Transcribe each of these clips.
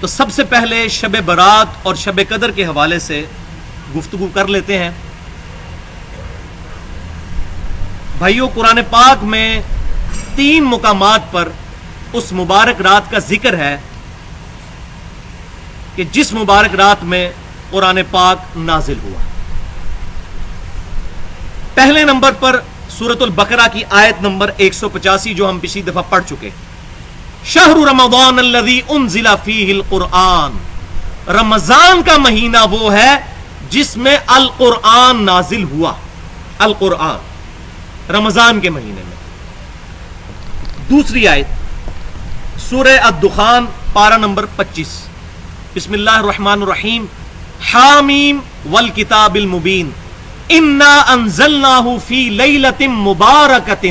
تو سب سے پہلے شب برات اور شب قدر کے حوالے سے گفتگو کر لیتے ہیں. بھائیو، قرآن پاک میں 3 مقامات پر اس مبارک رات کا ذکر ہے کہ جس مبارک رات میں قرآن پاک نازل ہوا. پہلے نمبر پر سورۃ البقرہ کی آیت نمبر 185 جو ہم پچھلی دفعہ پڑھ چکے. شہر رمضان الذی انزل فیہ القرآن، رمضان کا مہینہ وہ ہے جس میں القرآن نازل ہوا. القرآن رمضان کے مہینے میں. دوسری آیت سورہ الدخان پارہ نمبر 25. بسم اللہ الرحمن الرحیم. حامیم والکتاب المبین انا انزلناہ فی لیلۃ مبارکۃ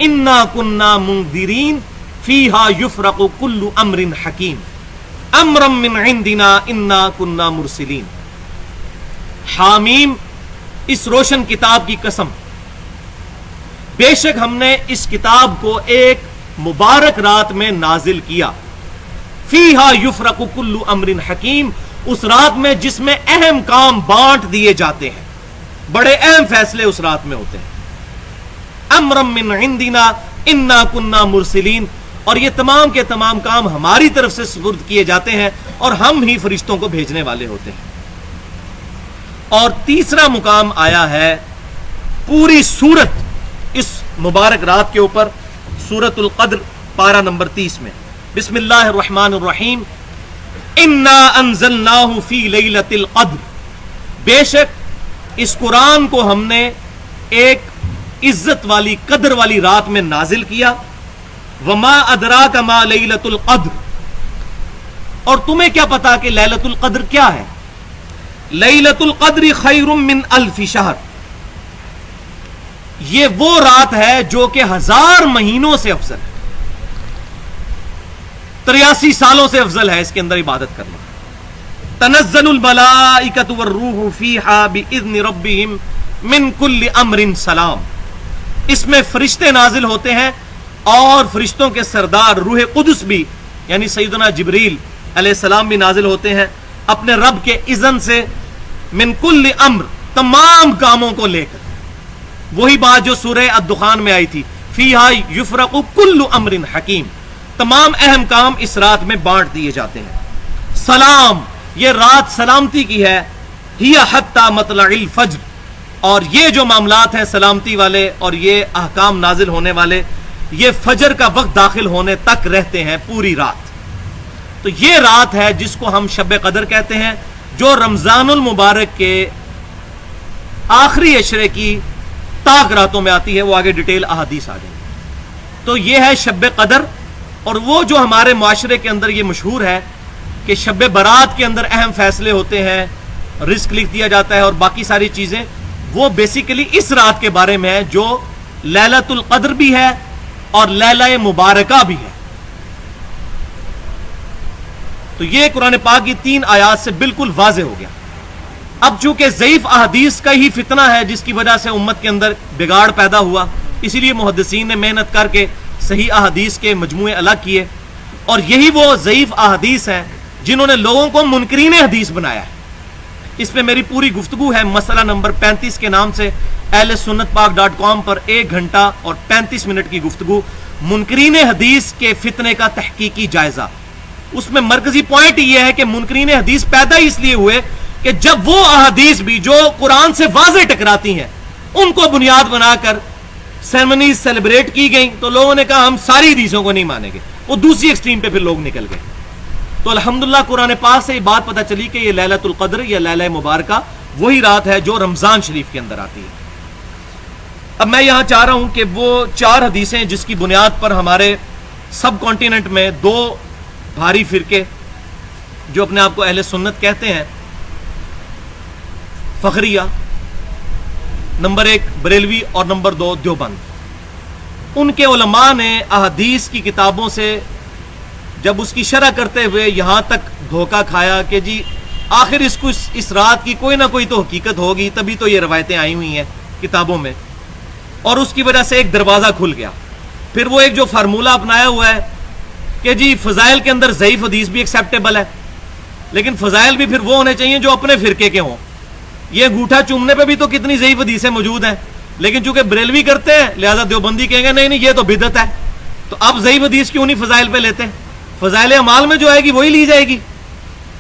انا کنا منذرین فیہا یفرق کل امر حکیم امرا من عندنا انا کنا مرسلین. حامیم، اس روشن کتاب کی قسم، بے شک ہم نے اس کتاب کو ایک مبارک رات میں نازل کیا. فیہا یفرق کل امر حکیم، اس رات میں جس میں اہم کام بانٹ دیے جاتے ہیں، بڑے اہم فیصلے اس رات میں ہوتے ہیں. امرا من عندنا انا کنا مرسلین، اور یہ تمام کے تمام کام ہماری طرف سے سپرد کیے جاتے ہیں اور ہم ہی فرشتوں کو بھیجنے والے ہوتے ہیں. اور تیسرا مقام آیا ہے پوری سورت اس مبارک رات کے اوپر، سورۃ القدر پارہ نمبر 30 میں. بسم اللہ الرحمن الرحیم. انا انزلناہ فی لیلۃ القدر، بے شک اس قرآن کو ہم نے ایک عزت والی قدر والی رات میں نازل کیا. وما ادراک ما لیلۃ القدر، اور تمہیں کیا پتا کہ لیلۃ القدر کیا ہے؟ لیلۃ القدر خیر من الف شہر، یہ وہ رات ہے جو کہ 1000 مہینوں سے افضل ہے، 83 سالوں سے افضل ہے اس کے اندر عبادت کرنا. تنزل الملائکۃ والروح فیہا باذن ربہم من کل امر سلام، اس میں فرشتے نازل ہوتے ہیں اور فرشتوں کے سردار روح قدس بھی یعنی سیدنا جبریل علیہ السلام بھی نازل ہوتے ہیں اپنے رب کے اذن سے. من کل امر، تمام کاموں کو لے کر. وہی بات جو سورہ الدخان میں آئی تھی، فیہا یفرق کل امر حکیم، تمام اہم کام اس رات میں بانٹ دیے جاتے ہیں. سلام، یہ رات سلامتی کی ہے. ہی حتی مطلع الفجر، اور یہ جو معاملات ہیں سلامتی والے اور یہ احکام نازل ہونے والے، یہ فجر کا وقت داخل ہونے تک رہتے ہیں پوری رات. تو یہ رات ہے جس کو ہم شب قدر کہتے ہیں، جو رمضان المبارک کے آخری عشرے کی طاق راتوں میں آتی ہے. وہ آگے ڈیٹیل احادیث آ جائیں. تو یہ ہے شب قدر. اور وہ جو ہمارے معاشرے کے اندر یہ مشہور ہے کہ شب برات کے اندر اہم فیصلے ہوتے ہیں، رزق لکھ دیا جاتا ہے اور باقی ساری چیزیں، وہ بیسیکلی اس رات کے بارے میں ہے جو لیلۃ القدر بھی ہے اور لیلہ مبارکہ بھی ہے. تو یہ قرآن پاک کی 3 آیات سے بالکل واضح ہو گیا. اب چونکہ ضعیف احادیث کا ہی فتنہ ہے جس کی وجہ سے امت کے اندر بگاڑ پیدا ہوا، اسی لیے محدثین نے محنت کر کے صحیح احادیث کے مجموعے الگ کیے، اور یہی وہ ضعیف احادیث ہیں جنہوں نے لوگوں کو منکرین حدیث بنایا ہے. اس پہ میری پوری گفتگو ہے مسئلہ نمبر 35 کے نام سے اہل سنت پاک.com پر 1 گھنٹہ اور 35 منٹ کی گفتگو، منکرین حدیث کے فتنے کا تحقیقی جائزہ. اس میں مرکزی پوائنٹ یہ ہے کہ منکرین حدیث پیدا اس لیے ہوئے کہ جب وہ احادیث بھی جو قرآن سے واضح ٹکراتی ہیں ان کو بنیاد بنا کر سیرمنیز سیلیبریٹ کی گئیں، تو لوگوں نے کہا ہم ساری حدیثوں کو نہیں مانیں گے. وہ دوسری ایکسٹریم پہ پھر لوگ نکل گئے. تو الحمدللہ قرآن پاک سے یہ بات پتہ چلی کہ یہ لیلۃ القدر یا لیلہ مبارکہ وہی رات ہے جو رمضان شریف کے اندر آتی ہے. اب میں یہاں چاہ رہا ہوں کہ وہ 4 حدیثیں جس کی بنیاد پر ہمارے سب کانٹیننٹ میں 2 بھاری فرقے جو اپنے آپ کو اہل سنت کہتے ہیں، فخریہ نمبر 1 بریلوی اور نمبر 2 دیوبند، ان کے علماء نے احادیث کی کتابوں سے جب اس کی شرح کرتے ہوئے یہاں تک دھوکہ کھایا کہ جی آخر اس رات کی کوئی نہ کوئی تو حقیقت ہوگی، تبھی تو یہ روایتیں آئی ہوئی ہیں کتابوں میں، اور اس کی وجہ سے ایک دروازہ کھل گیا. پھر وہ ایک جو فارمولہ اپنایا ہوا ہے کہ جی فضائل کے اندر ضعیف حدیث بھی ایکسیپٹیبل ہے لیکن فضائل بھی پھر وہ ہونے چاہیے جو اپنے فرقے کے ہوں. یہ انگوٹھا چومنے پہ بھی تو کتنی ضعیف حدیثیں موجود ہیں، لیکن چونکہ بریلوی کرتے ہیں لہذا دیوبندی کہیں گے نہیں نہیں یہ تو بدعت ہے. تو اب ضعیف حدیث کیوں نہیں فضائل پہ لیتے؟ فضائل اعمال میں جو آئے گی وہی لی جائے گی.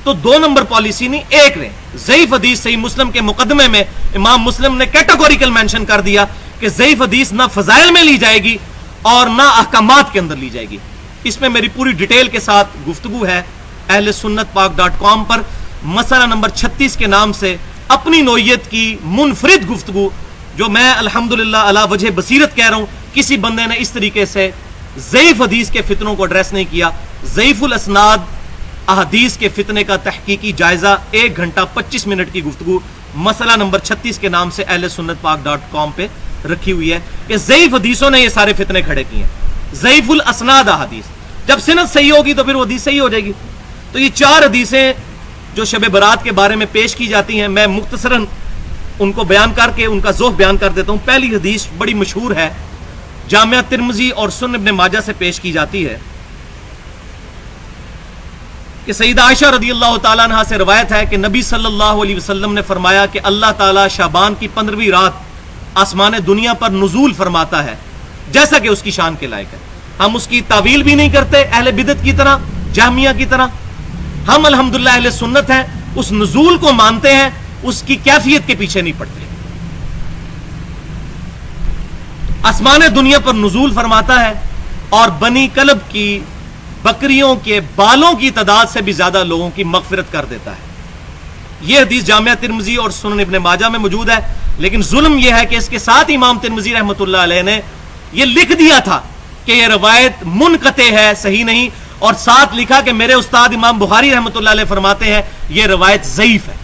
تو 2 نمبر پالیسی نہیں، ایک نے ضعیف حدیث صحیح مسلم کے مقدمے میں امام مسلم نے کیٹیگوریکل مینشن کر دیا کہ ضعیف حدیث نہ فضائل میں لی جائے گی اور نہ احکامات کے اندر لی جائے گی. اس میں میری پوری ڈیٹیل کے ساتھ گفتگو ہے اہل سنت پاک.com پر، مسئلہ نمبر 36 کے نام سے اپنی نوعیت کی منفرد گفتگو جو میں الحمدللہ علی وجہ بصیرت کہہ رہا ہوں. کسی بندے نے اس طریقے سے ضعیف حدیث کے فتنوں کو ایڈریس نہیں کیا. ضعیف الاسناد احادیث کے فتنے کا تحقیقی جائزہ 1 گھنٹہ 25 منٹ کی گفتگو مسئلہ نمبر 36 کے نام سے اہل سنت پاک.com پہ رکھی ہوئی ہے کہ ضعیف حدیثوں نے یہ سارے فتنے کھڑے کیے ہیں. ضعیف الاسناد احادیث، جب سند صحیح ہوگی تو پھر وہ حدیث صحیح ہو جائے گی. تو یہ 4 حدیثیں جو شب برات کے بارے میں پیش کی جاتی ہیں میں مختصراً ان کو بیان کر کے ان کا ذوق بیان کر دیتا ہوں. پہلی حدیث بڑی مشہور ہے، جامعہ ترمذی اور سنن ابن ماجہ سے پیش کی جاتی ہے کہ سیدہ عائشہ رضی اللہ تعالیٰ عنہ سے روایت ہے کہ نبی صلی اللہ علیہ وسلم نے فرمایا کہ اللہ تعالیٰ شعبان کی 15ویں رات آسمان دنیا پر نزول فرماتا ہے جیسا کہ اس کی شان کے لائق ہے. ہم اس کی تعویل بھی نہیں کرتے اہل بدعت کی طرح، جہمیہ کی طرح. ہم الحمدللہ اہل سنت ہیں، اس نزول کو مانتے ہیں، اس کی کیفیت کے پیچھے نہیں پڑتے. آسمان دنیا پر نزول فرماتا ہے اور بنی کلب کی بکریوں کے بالوں کی تعداد سے بھی زیادہ لوگوں کی مغفرت کر دیتا ہے. یہ حدیث جامعہ ترمذی اور سنن ابن ماجہ میں موجود ہے. لیکن ظلم یہ ہے کہ اس کے ساتھ امام ترمذی رحمۃ اللہ علیہ نے یہ لکھ دیا تھا کہ یہ روایت منقطع ہے، صحیح نہیں، اور ساتھ لکھا کہ میرے استاد امام بخاری رحمۃ اللہ علیہ فرماتے ہیں یہ روایت ضعیف ہے.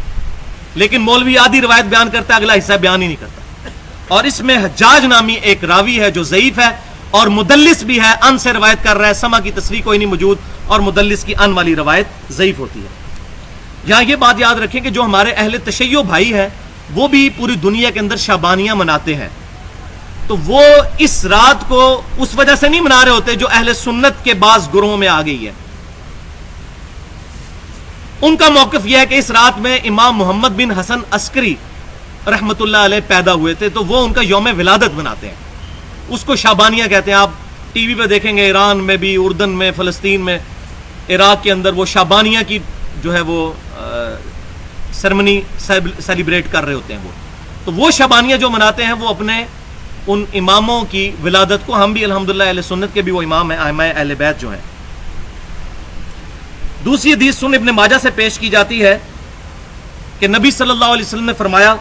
لیکن مولوی آدھی روایت بیان کرتا ہے، اگلا حصہ بیان ہی نہیں کرتا. اور اس میں حجاج نامی ایک راوی ہے جو ضعیف ہے اور مدلس بھی ہے، ان سے روایت کر رہا ہے، سما کی تصریح کوئی نہیں موجود اور مدلس کی ان والی روایت ضعیف ہوتی ہے. یہاں یہ بات یاد رکھیں کہ جو ہمارے اہل تشیع بھائی ہیں وہ بھی پوری دنیا کے اندر شعبانیہ مناتے ہیں، تو وہ اس رات کو اس وجہ سے نہیں منا رہے ہوتے جو اہل سنت کے بعض گروہوں میں آ گئی ہے. ان کا موقف یہ ہے کہ اس رات میں امام محمد بن حسن عسکری رحمت اللہ علیہ پیدا ہوئے تھے، تو وہ ان کا یوم ولادت مناتے ہیں، اس کو شعبانیہ کہتے ہیں. آپ ٹی وی پہ دیکھیں گے ایران میں بھی، اردن میں، فلسطین میں، عراق کے اندر وہ شعبانیہ کی جو ہے وہ سرمنی سیلیبریٹ کر رہے ہوتے ہیں. تو وہ شعبانیہ جو مناتے ہیں وہ اپنے ان اماموں کی ولادت کو، ہم بھی الحمدللہ اہل سنت کے بھی وہ امام ہیں، ائمہ اہل بیت جو ہیں. دوسری حدیث سنن ابن ماجہ سے پیش کی جاتی ہے کہ نبی صلی اللہ علیہ وسلم نے فرمایا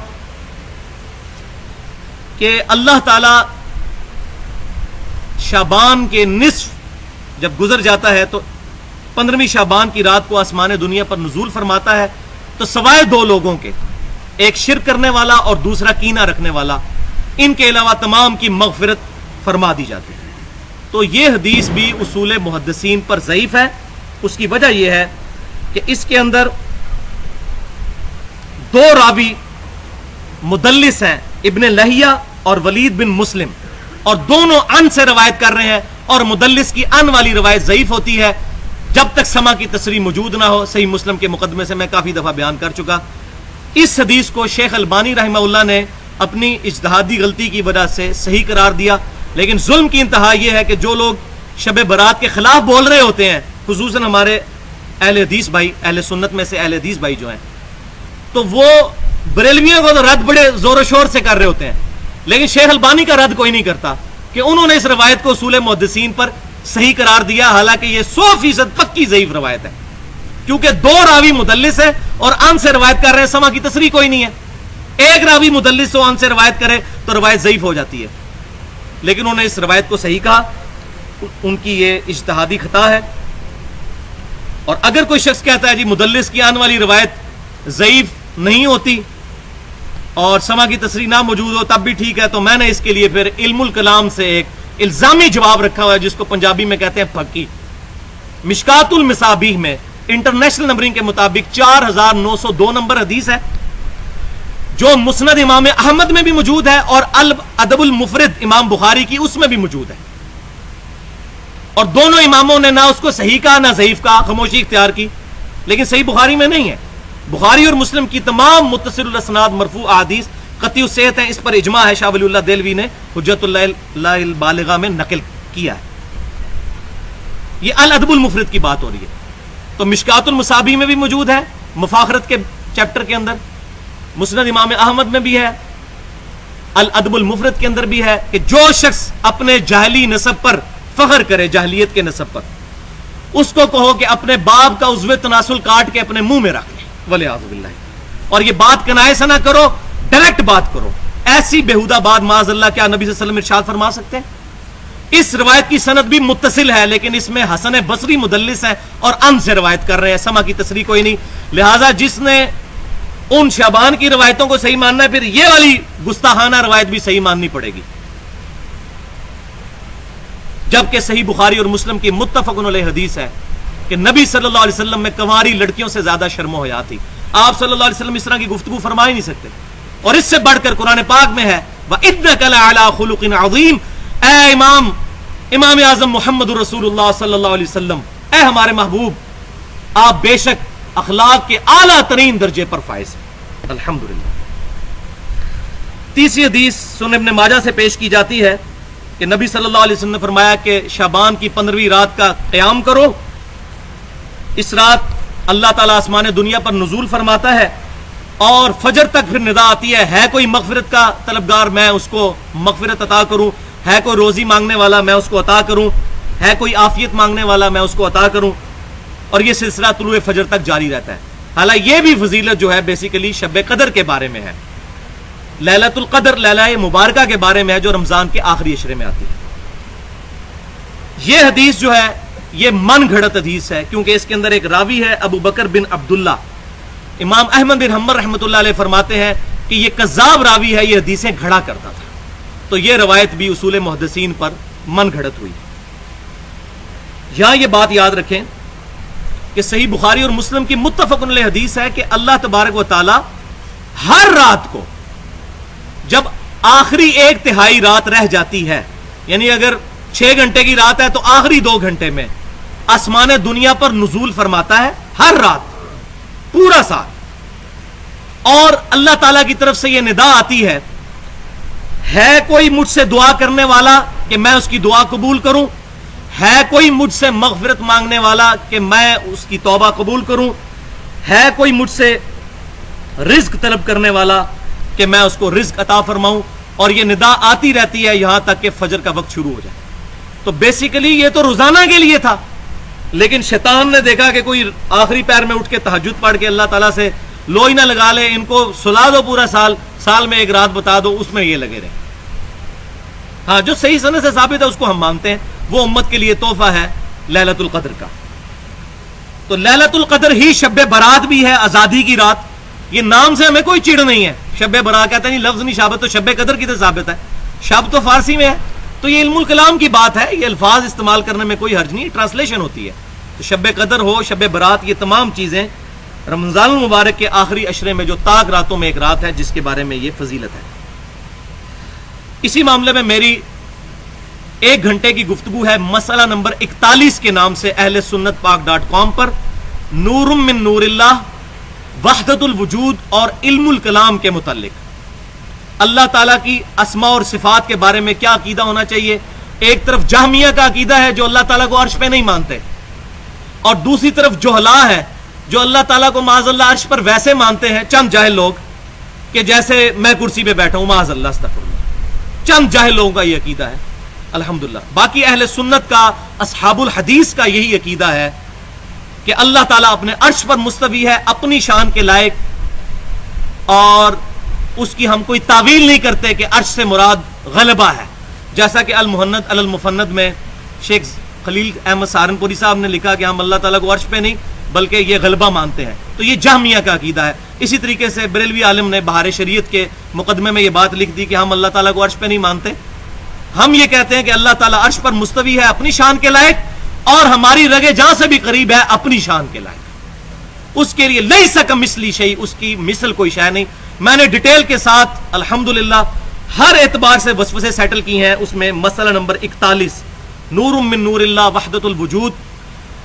کہ اللہ تعالی شعبان کے نصف جب گزر جاتا ہے تو 15ویں شعبان کی رات کو آسمان دنیا پر نزول فرماتا ہے، تو سوائے 2 لوگوں کے، ایک شرک کرنے والا اور دوسرا کینہ رکھنے والا، ان کے علاوہ تمام کی مغفرت فرما دی جاتی ہے. تو یہ حدیث بھی اصول محدثین پر ضعیف ہے. اس کی وجہ یہ ہے کہ اس کے اندر 2 راوی مدلس ہیں، ابن لہیہ اور ولید بن مسلم، اور دونوں ان سے روایت کر رہے ہیں، اور مدلس کی ان والی روایت ضعیف ہوتی ہے جب تک سما کی تصریح موجود نہ ہو. صحیح مسلم کے مقدمے سے میں کافی دفعہ بیان کر چکا. اس حدیث کو شیخ البانی رحمہ اللہ نے اپنی اجتہادی غلطی کی وجہ سے صحیح قرار دیا. لیکن ظلم کی انتہا یہ ہے کہ جو لوگ شب برات کے خلاف بول رہے ہوتے ہیں، خصوصاً ہمارے اہل حدیث بھائی، اہل سنت میں سے اہل حدیث بھائی جو ہیں، تو وہ بریلویوں کو تو رد بڑے زور و شور سے کر رہے ہوتے ہیں، لیکن شیخ البانی کا رد کوئی نہیں کرتا کہ انہوں نے اس روایت کو اصول محدثین پر صحیح قرار دیا، حالانکہ یہ 100% پکی ضعیف روایت ہے، کیونکہ 2 راوی مدلس ہے اور ان سے روایت کر رہے ہیں، سما کی تصریح کوئی نہیں ہے. ایک راوی مدلس ہو ان سے روایت کرے تو روایت ضعیف ہو جاتی ہے. لیکن انہوں نے اس روایت کو صحیح کہا، ان کی یہ اجتہادی خطا ہے. اور اگر کوئی شخص کہتا ہے جی مدلس کی آن والی روایت ضعیف نہیں ہوتی اور سما کی تصریح نہ موجود ہو تب بھی ٹھیک ہے، تو میں نے اس کے لیے پھر علم الکلام سے ایک الزامی جواب رکھا ہوا ہے جس کو پنجابی میں کہتے ہیں پھکی. مشکات المصابیح میں انٹرنیشنل نمبرنگ کے مطابق 4902 نمبر حدیث ہے، جو مسند امام احمد میں بھی موجود ہے اور الادب المفرد امام بخاری کی اس میں بھی موجود ہے. اور دونوں اماموں نے نہ اس کو صحیح کہا نہ ضعیف کہا، خاموشی اختیار کی. لیکن صحیح بخاری میں نہیں ہے. بخاری اور مسلم کی تمام متصل الاسناد مرفوع احادیث قطعی الصحت ہیں. اس پر اجماع ہے، شاہ ولی اللہ دہلوی نے حجت اللہ البالغہ میں نقل کیا ہے. یہ الادب المفرد کی بات ہو رہی ہے. تو مشکات المصابیح میں بھی موجود ہے، مفاخرت کے چیپٹر کے اندر، مسند امام احمد میں بھی ہے، الادب المفرد کے اندر بھی ہے کہ جو شخص اپنے جاہلی نسب پر فخر کرے، جاہلیت کے نسب پر، اس کو کہو کہ اپنے باپ کا عضو تناسل کاٹ کے اپنے منہ میں رکھ لے، والعیاذ باللہ. اور یہ بات کنائے سے نہ کرو، ڈائریکٹ بات کرو. ایسی بےہودہ بات معاذ اللہ کیا نبی صلی اللہ علیہ وسلم ارشاد فرما سکتے ہیں؟ اس روایت کی سند بھی متصل ہے، لیکن اس میں حسن بصری مدلس ہے اور ان سے روایت کر رہے ہیں، سما کی تصریح کوئی نہیں. لہذا جس نے ان شعبان کی روایتوں کو صحیح ماننا ہے، پھر یہ والی گستاخانہ روایت بھی صحیح ماننی پڑے گی. جبکہ صحیح بخاری اور مسلم کی متفق علیہ حدیث ہے کہ نبی صلی اللہ علیہ وسلم میں کنواری لڑکیوں سے زیادہ شرم و حیا تھی. آپ صلی اللہ علیہ وسلم اس طرح کی گفتگو فرما ہی نہیں سکتے. اور اس سے بڑھ کر قرآن پاک میں ہے وَإِنَّكَ لَعَلَىٰ خُلُقٍ عَظِيمٍ، اے امام اعظم محمد رسول اللہ صلی اللہ علیہ وسلم، اے ہمارے محبوب، آپ بے شک اخلاق کے اعلیٰ ترین درجے پر فائز ہیں. الحمدللہ. تیسری حدیث سنن ابن ماجہ سے پیش کی جاتی ہے کہ نبی صلی اللہ علیہ وسلم نے فرمایا کہ شعبان کی 15ویں رات کا قیام کرو. اس رات اللہ تعالیٰ آسمان دنیا پر نزول فرماتا ہے اور فجر تک پھر ندا آتی ہے کوئی مغفرت کا طلبگار میں اس کو مغفرت عطا کروں، ہے کوئی روزی مانگنے والا میں اس کو عطا کروں، ہے کوئی عافیت مانگنے والا میں اس کو عطا کروں. اور یہ سلسلہ طلوع فجر تک جاری رہتا ہے. حالانکہ یہ بھی فضیلت جو ہے بیسیکلی شب قدر کے بارے میں ہے، لیلۃ القدر، لیلہ مبارکہ کے بارے میں ہے، جو رمضان کے آخری عشرے میں آتی ہے. یہ حدیث جو ہے یہ من گھڑت حدیث ہے، کیونکہ اس کے اندر ایک راوی ہے ابو بکر بن عبداللہ. امام احمد بن حنبل رحمۃ اللہ علیہ فرماتے ہیں کہ یہ کذاب راوی ہے، یہ حدیثیں گھڑا کرتا تھا. تو یہ روایت بھی اصول محدثین پر من گھڑت ہوئی. یہاں یہ بات یاد رکھیں کہ صحیح بخاری اور مسلم کی متفق علیہ حدیث ہے کہ اللہ تبارک و تعالی ہر رات کو جب آخری 1/3 رات رہ جاتی ہے، یعنی اگر 6 گھنٹے کی رات ہے تو آخری 2 گھنٹے میں آسمان دنیا پر نزول فرماتا ہے، ہر رات پورا سال. اور اللہ تعالیٰ کی طرف سے یہ ندا آتی ہے کوئی مجھ سے دعا کرنے والا کہ میں اس کی دعا قبول کروں، ہے کوئی مجھ سے مغفرت مانگنے والا کہ میں اس کی توبہ قبول کروں، ہے کوئی مجھ سے رزق طلب کرنے والا کہ میں اس کو رزق عطا فرماؤں. اور یہ ندا آتی رہتی ہے یہاں تک کہ فجر کا وقت شروع ہو جائے. تو بیسیکلی یہ تو روزانہ کے لیے تھا، لیکن شیطان نے دیکھا کہ کوئی آخری پیر میں اٹھ کے تہجد پڑھ کے اللہ تعالیٰ سے لوئی نہ لگا لے، ان کو سلا دو پورا سال میں 1 رات بتا دو، اس میں یہ لگے رہے. ہاں جو صحیح سند سے ثابت ہے اس کو ہم مانتے ہیں، وہ امت کے لیے تحفہ ہے لیلۃ القدر کا. تو لیلۃ القدر ہی شب برات بھی ہے، آزادی کی رات. یہ نام سے ہمیں کوئی چڑ نہیں ہے. شب برات کہتے ہیں لفظ نہیں ثابت، تو شب قدر کی تو ثابت ہے. شب تو فارسی میں ہے، تو یہ علم الکلام کی بات ہے، یہ الفاظ استعمال کرنے میں کوئی حرج نہیں، ٹرانسلیشن ہوتی ہے. تو شب قدر ہو، شب برات، یہ تمام چیزیں رمضان المبارک کے آخری عشرے میں جو تاک راتوں میں ایک رات ہے جس کے بارے میں یہ فضیلت ہے. اسی معاملے میں میری 1 گھنٹے کی گفتگو ہے مسئلہ نمبر 41 کے نام سے اہل سنت پاک.com پر، نور من نور اللہ، وحدت الوجود اور علم الکلام کے متعلق. اللہ تعالیٰ کی اسماء اور صفات کے بارے میں کیا عقیدہ ہونا چاہیے. ایک طرف جہمیہ کا عقیدہ ہے جو اللہ تعالیٰ کو عرش پہ نہیں مانتے، اور دوسری طرف جہلا ہے جو اللہ تعالیٰ کو معاذ اللہ عرش پر ویسے مانتے ہیں، چند جاہل لوگ، کہ جیسے میں کرسی پہ بیٹھا ہوں، معاذ اللہ استغفر اللہ. چند جاہل لوگوں کا یہ عقیدہ ہے. الحمدللہ باقی اہل سنت کا، اصحاب الحدیث کا یہی عقیدہ ہے کہ اللہ تعالیٰ اپنے عرش پر مستوی ہے، اپنی شان کے لائق، اور اس کی ہم کوئی تعویل نہیں کرتے کہ عرش سے مراد غلبہ ہے. جیسا کہ المحند علی المفند میں شیخ خلیل احمد سہارنپوری صاحب نے لکھا کہ ہم اللہ تعالیٰ کو عرش پہ نہیں بلکہ یہ غلبہ مانتے ہیں. تو یہ جہمیہ کا عقیدہ ہے. اسی طریقے سے بریلوی عالم نے بہار شریعت کے مقدمے میں یہ بات لکھ دی کہ ہم اللہ تعالیٰ کو عرش پہ نہیں مانتے، ہم یہ کہتے ہیں کہ اللہ تعالیٰ عرش پر مستوی ہے اپنی شان کے لائق، اور ہماری رگے جہاں سے بھی قریب ہے اپنی شان کے لائق. اس کے لیے لیس کمثلہ شیء، اس کی مثل کوئی شے نہیں. میں نے ڈیٹیل کے ساتھ الحمدللہ ہر اعتبار سے وسوسے سیٹل کی ہیں. اس میں مسئلہ نمبر 41 نور من نور اللہ، وحدت الوجود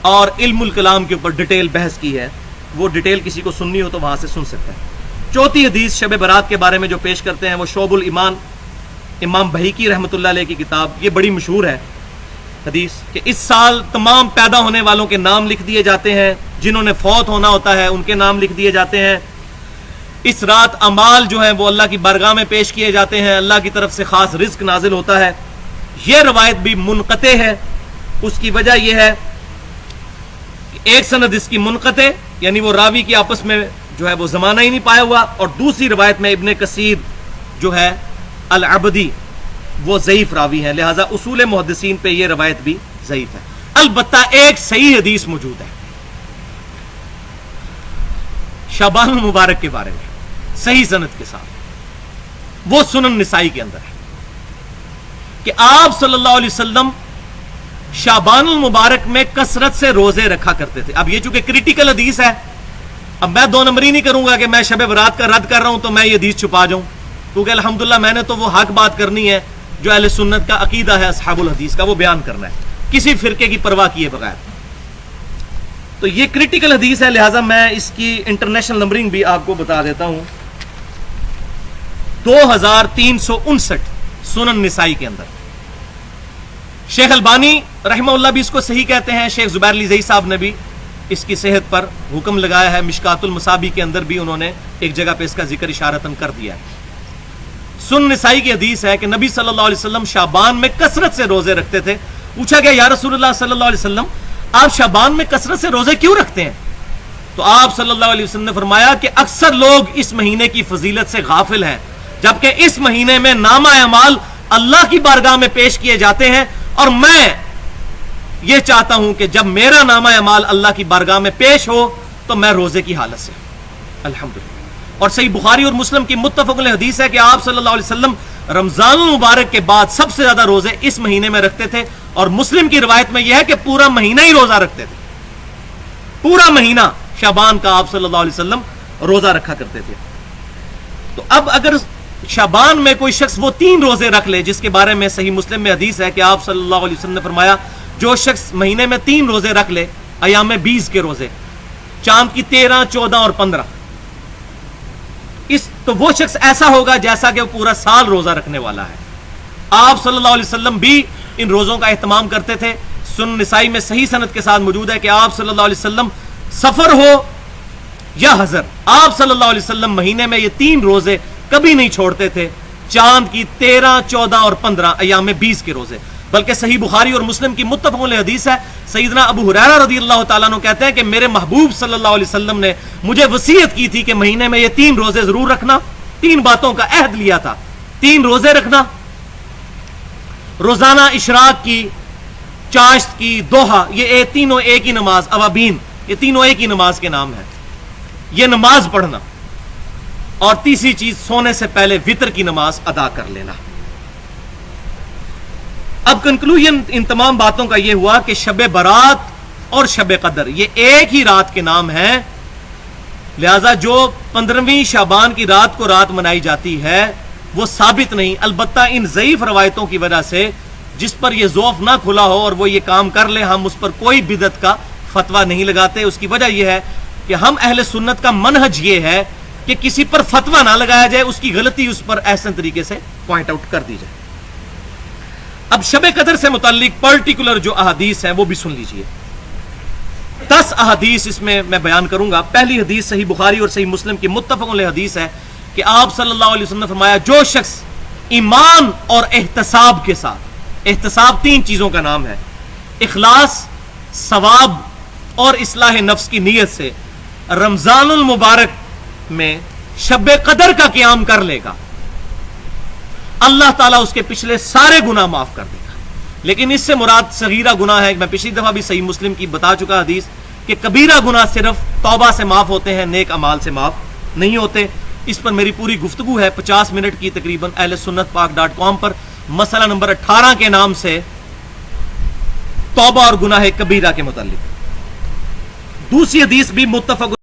اور علم الکلام کے اوپر ڈیٹیل بحث کی ہے. وہ ڈیٹیل کسی کو سننی ہو تو وہاں سے سن سکتا ہے۔ چوتھی حدیث شب برات کے بارے میں جو پیش کرتے ہیں وہ شعب الایمان، امام بہیقی رحمۃ اللہ علیہ کی کتاب، یہ بڑی مشہور ہے حدیث کہ اس سال تمام پیدا ہونے والوں کے نام لکھ دیے جاتے ہیں، جنہوں نے فوت ہونا ہوتا ہے ان کے نام لکھ دیے جاتے ہیں۔ اس رات اعمال جو ہیں وہ اللہ کی بارگاہ میں پیش کیے جاتے ہیں، اللہ کی طرف سے خاص رزق نازل ہوتا ہے۔ یہ روایت بھی منقطع ہے، اس کی وجہ یہ ہے کہ ایک سند اس کی منقطع یعنی وہ راوی کی آپس میں جو ہے وہ زمانہ ہی نہیں پایا ہوا، اور دوسری روایت میں ابن کثیر جو ہے العبدی وہ ضعیف راوی ہیں، لہذا اصول محدثین پہ یہ روایت بھی ضعیف ہے۔ البتہ ایک صحیح حدیث موجود ہے شعبان المبارک کے بارے میں صحیح سند کے ساتھ، وہ سنن نسائی کے اندر ہے کہ آپ صلی اللہ علیہ وسلم شعبان المبارک میں کثرت سے روزے رکھا کرتے تھے۔ اب یہ چونکہ کریٹیکل حدیث ہے، اب میں دو نمبری نہیں کروں گا کہ میں شب برات کا رد کر رہا ہوں تو میں یہ حدیث چھپا جاؤں، کیونکہ الحمدللہ میں نے تو وہ حق بات کرنی ہے جو اہل سنت کا عقیدہ ہے اصحاب الحدیث کا، وہ بیان کرنا ہے کسی فرقے کی پرواہ کیے بغیر۔ تو یہ کریٹیکل حدیث ہے، لہٰذا میں اس کی انٹرنیشنل نمبرنگ بھی آپ کو بتا دیتا ہوں۔ 2359 سنن نسائی کے اندر۔ شیخ البانی رحمہ اللہ بھی اس کو صحیح کہتے ہیں، شیخ زبیر علی زئی صاحب نے بھی اس کی صحت پر حکم لگایا ہے، مشکات المصابی کے اندر بھی انہوں نے ایک جگہ پہ اس کا ذکر اشارتاً کر دیا ہے۔ سنن نسائی کی حدیث ہے کہ نبی صلی اللہ علیہ وسلم شعبان میں کثرت سے روزے رکھتے تھے۔ پوچھا گیا یا رسول اللہ صلی اللہ علیہ وسلم آپ شعبان میں کثرت سے روزے کیوں رکھتے ہیں؟ تو آپ صلی اللہ علیہ وسلم نے فرمایا کہ اکثر لوگ اس مہینے کی فضیلت سے غافل ہیں، جبکہ اس مہینے میں نامہ اعمال اللہ کی بارگاہ میں پیش کیے جاتے ہیں، اور میں یہ چاہتا ہوں کہ جب میرا نامہ اعمال اللہ کی بارگاہ میں پیش ہو تو میں روزے کی حالت سے الحمدللہ۔ اور صحیح بخاری اور مسلم کی متفق علیہ حدیث ہے کہ آپ صلی اللہ علیہ وسلم رمضان المبارک کے بعد سب سے زیادہ روزے اس مہینے میں رکھتے تھے، اور مسلم کی روایت میں یہ ہے کہ پورا مہینہ ہی روزہ رکھتے تھے، پورا مہینہ شعبان کا آپ صلی اللہ علیہ وسلم روزہ رکھا کرتے تھے۔ تو اب اگر شعبان میں کوئی شخص وہ 3 روزے رکھ لے، جس کے بارے میں صحیح مسلم میں حدیث ہے کہ آپ صلی اللہ علیہ وسلم نے فرمایا جو شخص مہینے میں 3 روزے رکھ لے، ایام 20 کے روزے، چاند کی 13، 14 اور 15، تو وہ شخص ایسا ہوگا جیسا کہ وہ پورا سال روزہ رکھنے والا ہے۔ آپ صلی اللہ علیہ وسلم بھی ان روزوں کا اہتمام کرتے تھے۔ سنن نسائی میں صحیح سند کے ساتھ موجود ہے کہ آپ صلی اللہ علیہ وسلم سفر ہو یا حضر، آپ صلی اللہ علیہ وسلم مہینے میں یہ 3 روزے کبھی نہیں چھوڑتے تھے، چاند کی 13، 14 اور 15 ایام 20 کے روزے۔ بلکہ صحیح بخاری اور مسلم کی متفق علیہ حدیث ہے، سیدنا ابو ہریرہ رضی اللہ تعالیٰ عنہ کہتے ہیں کہ میرے محبوب صلی اللہ علیہ وسلم نے مجھے وصیت کی تھی کہ مہینے میں یہ 3 روزے ضرور رکھنا، 3 باتوں کا عہد لیا تھا، 3 روزے رکھنا، روزانہ اشراق کی، چاشت کی، دوحہ، یہ تینوں ایک ہی نماز، اوابین، یہ تینوں ایک ہی نماز کے نام ہے، یہ نماز پڑھنا، اور تیسری چیز سونے سے پہلے وتر کی نماز ادا کر لینا۔ اب کنکلوژن ان تمام باتوں کا یہ ہوا کہ شب برات اور شب قدر یہ ایک ہی رات کے نام ہیں، لہذا جو 15ویں شعبان کی رات کو رات منائی جاتی ہے وہ ثابت نہیں، البتہ ان ضعیف روایتوں کی وجہ سے جس پر یہ ذوف نہ کھلا ہو اور وہ یہ کام کر لے، ہم اس پر کوئی بدعت کا فتویٰ نہیں لگاتے۔ اس کی وجہ یہ ہے کہ ہم اہل سنت کا منہج یہ ہے کہ کسی پر فتویٰ نہ لگایا جائے، اس کی غلطی اس پر احسن طریقے سے پوائنٹ آؤٹ کر دی جائے۔ اب شب قدر سے متعلق پرٹیکولر جو احادیث ہیں وہ بھی سن لیجئے۔ 10 احادیث اس میں بیان کروں گا۔ پہلی حدیث صحیح بخاری اور صحیح مسلم کی متفق علیہ حدیث ہے کہ آپ صلی اللہ علیہ وسلم نے فرمایا جو شخص ایمان اور احتساب کے ساتھ، احتساب 3 چیزوں کا نام ہے، اخلاص، ثواب اور اصلاح نفس کی نیت سے رمضان المبارک میں شب قدر کا قیام کر لے گا، اللہ تعالیٰ اس کے پچھلے سارے گناہ معاف کر دے گا۔ لیکن اس سے مراد صغیرہ گناہ ہے، میں پچھلی دفعہ بھی صحیح مسلم کی بتا چکا حدیث کہ کبیرہ گناہ صرف توبہ سے معاف ہوتے ہیں، نیک اعمال سے معاف نہیں ہوتے۔ اس پر میری پوری گفتگو ہے 50 منٹ کی تقریباً اہل سنت پاک.com پر، مسئلہ نمبر 18 کے نام سے توبہ اور گناہ کبیرہ کے متعلق۔ دوسری حدیث بھی متفق